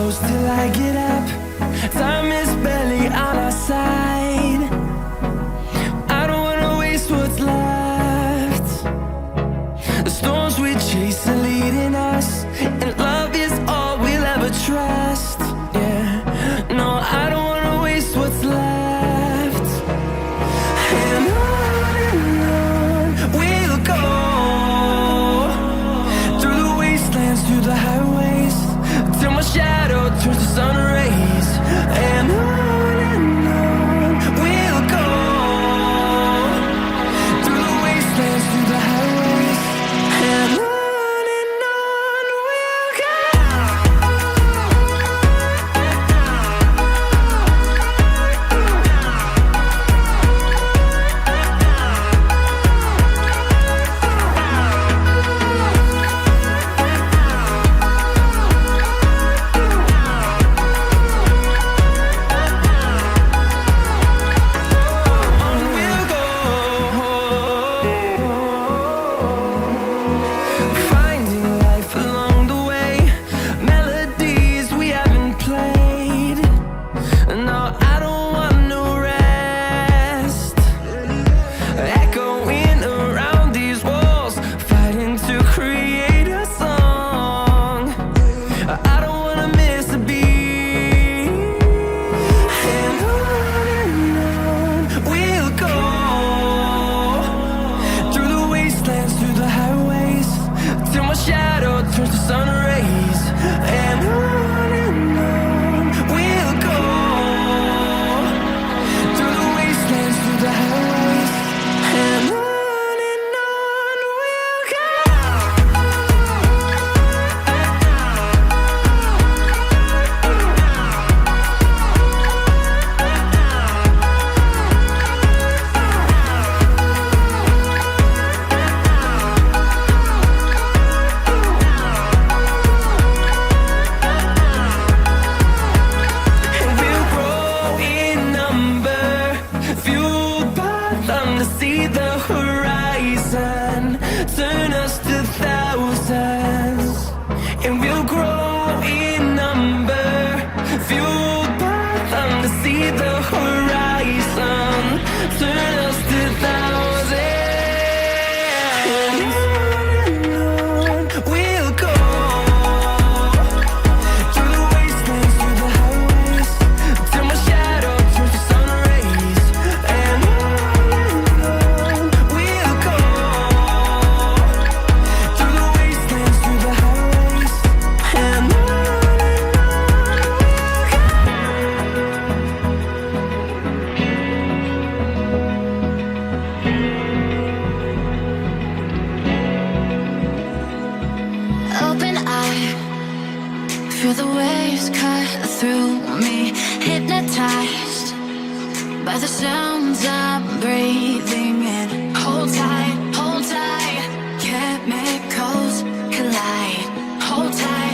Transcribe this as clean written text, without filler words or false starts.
close till I get up. Time is barely on our side. I don't wanna waste what's left. The storms we chase are leading us, and love is all we'll ever trust. Yeah, no, I don't wanna waste what's left. And on we'll go, through the wastelands, through the highways, till my shadow turns to sun rays. And on we'll go, through the wastelands, through the highways, and on we'll go. Finding life along the way, melodies we haven't played. No, I don't want no rest. Echoing around these walls, fighting to create a song. I don't wanna miss a beat. And on we'll go, through the wastelands, through the highways, till my shadow turns to sun rays. And on we'll go, through the wastelands, through the highways, and on we'll go. And we'll grow in number, fueled by them to see the horizon, turn us to thousands. And we'll grow in number, fueled by them to see the horizon, turn us to thousands. And on we'll go, through the wastelands, through the highways, till my shadow turns to sun rays. And on we'll go, through the wastelands, through the highways, and on we'll go. Open eye, feel the waves cut through me, hypnotized by the sounds I'm breathing